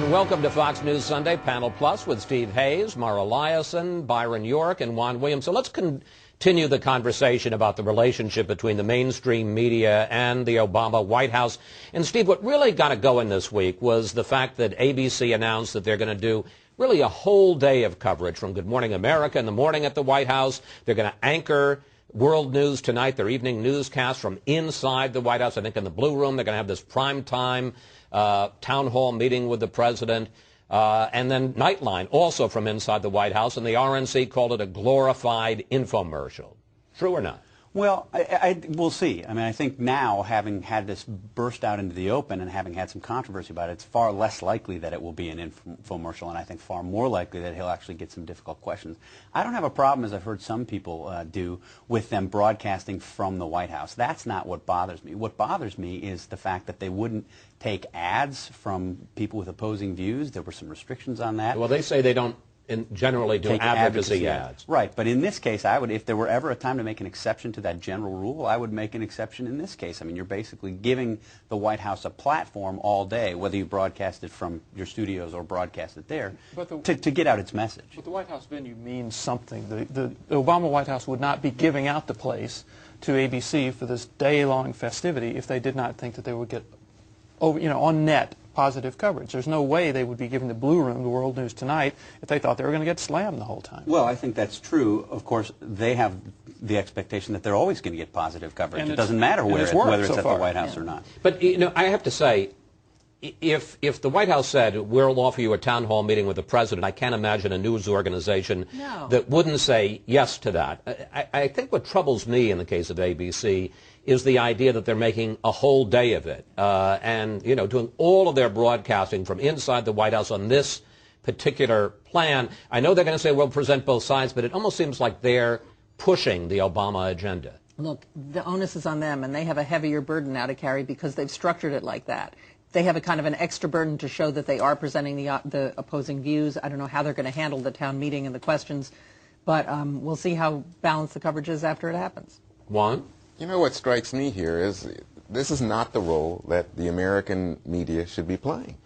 And welcome to Fox News Sunday Panel Plus with Steve Hayes, Mara Liasson, Byron York, and Juan Williams. So let's continue the conversation about the relationship between the mainstream media and the Obama White House. And Steve, what really got it going this week was the fact that ABC announced that they're going to do really a whole day of coverage from Good Morning America in the morning at the White House. They're going to anchor World News Tonight, their evening newscast from inside the White House. I think in the Blue Room, they're going to have this prime time town hall meeting with the president, and then Nightline, also from inside the White House, and the RNC called it a glorified infomercial. True or not? Well, we'll see. I mean, I think now, having had this burst out into the open and having had some controversy about it, it's far less likely that it will be an infomercial, and I think far more likely that he'll actually get some difficult questions. I don't have a problem, as I've heard some people do, with them broadcasting from the White House. That's not what bothers me. What bothers me is the fact that they wouldn't take ads from people with opposing views. There were some restrictions on that. Well, they say they don't generally do advocacy ads. Right, but in this case, I would, if there were ever a time to make an exception to that general rule, I would make an exception in this case. I mean, you're basically giving the White House a platform all day, whether you broadcast it from your studios or broadcast it there, to get out its message. But the White House venue means something. The Obama White House would not be giving out the place to ABC for this day-long festivity if they did not think that they would get, on net, positive coverage. There's no way they would be giving the Blue Room, the World News Tonight, if they thought they were going to get slammed the whole time. Well, I think that's true. Of course, they have the expectation that they're always going to get positive coverage. And it doesn't matter whether it's at the White House or not. But, I have to say, if the White House said, we'll offer you a town hall meeting with the president, I can't imagine a news organization that wouldn't say yes to that. I think what troubles me in the case of ABC is the idea that they're making a whole day of it and, doing all of their broadcasting from inside the White House on this particular plan. I know they're going to say, we'll present both sides, but it almost seems like they're pushing the Obama agenda. Look, the onus is on them, and they have a heavier burden now to carry because they've structured it like that. They have a kind of an extra burden to show that they are presenting the opposing views. I don't know how they're going to handle the town meeting and the questions, but we'll see how balanced the coverage is after it happens. Juan? You know, what strikes me here is this is not the role that the American media should be playing.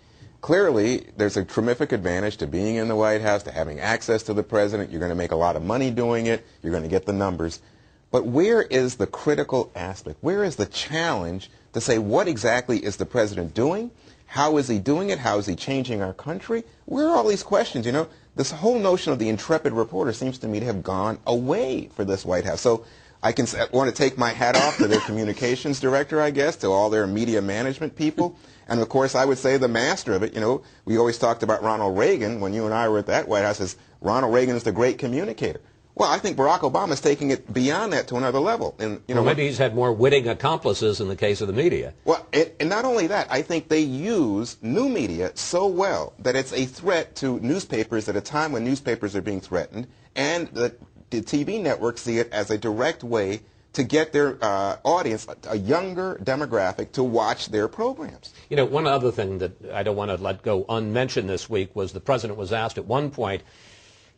Clearly, there's a terrific advantage to being in the White House, to having access to the president. You're going to make a lot of money doing it. You're going to get the numbers. But where is the critical aspect? Where is the challenge to say what exactly is the president doing? How is he doing it? How is he changing our country? Where are all these questions? This whole notion of the intrepid reporter seems to me to have gone away for this White House. So I want to take my hat off to their communications director, I guess, to all their media management people. And, of course, I would say the master of it. We always talked about Ronald Reagan when you and I were at that White House as Ronald Reagan is the great communicator. Well, I think Barack Obama is taking it beyond that to another level. And, maybe he's had more witting accomplices in the case of the media. Well, and not only that, I think they use new media so well that it's a threat to newspapers at a time when newspapers are being threatened, and the TV networks see it as a direct way to get their audience, a younger demographic, to watch their programs. One other thing that I don't want to let go unmentioned this week was the president was asked at one point,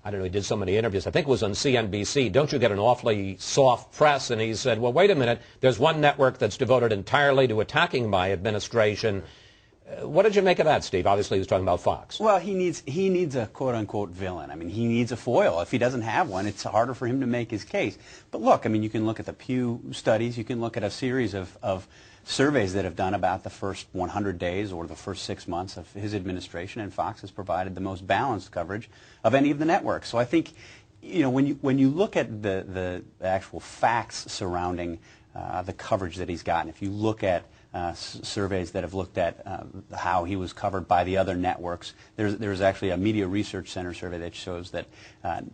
I don't know, he did so many interviews, I think it was on CNBC, don't you get an awfully soft press? And he said, well, wait a minute, there's one network that's devoted entirely to attacking my administration. What did you make of that, Steve? Obviously, he was talking about Fox. Well, he needs a quote-unquote villain. I mean, he needs a foil. If he doesn't have one, it's harder for him to make his case. But look, I mean, you can look at the Pew studies. You can look at a series of surveys that have done about the first 100 days or the first 6 months of his administration, and Fox has provided the most balanced coverage of any of the networks. So I think, when you look at the actual facts surrounding the coverage that he's gotten, if you look at surveys that have looked at how he was covered by the other networks. There's actually a Media Research Center survey that shows that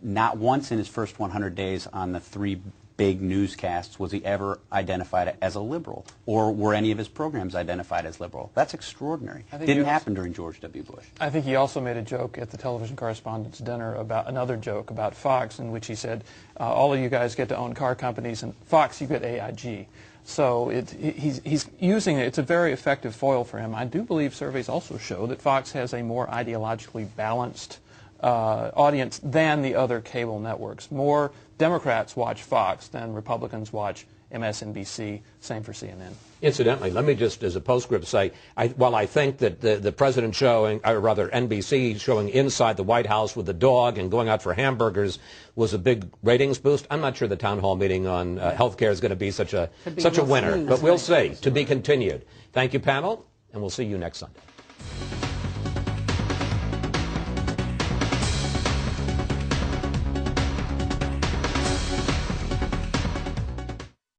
not once in his first 100 days on the three big newscasts was he ever identified as a liberal, or were any of his programs identified as liberal. That's extraordinary. Didn't happen during George W. Bush. I think he also made a joke at the television correspondents' dinner about another joke about Fox, in which he said, all of you guys get to own car companies, and Fox, you get AIG. So he's using it. It's a very effective foil for him. I do believe surveys also show that Fox has a more ideologically balanced audience than the other cable networks. More Democrats watch Fox than Republicans watch MSNBC, same for CNN. Incidentally, let me just, as a postscript, say, while I think that the president showing, or rather NBC showing inside the White House with the dog and going out for hamburgers was a big ratings boost, I'm not sure the town hall meeting on health care is going to be such a winner. But we'll see. To be continued. Thank you, panel, and we'll see you next Sunday.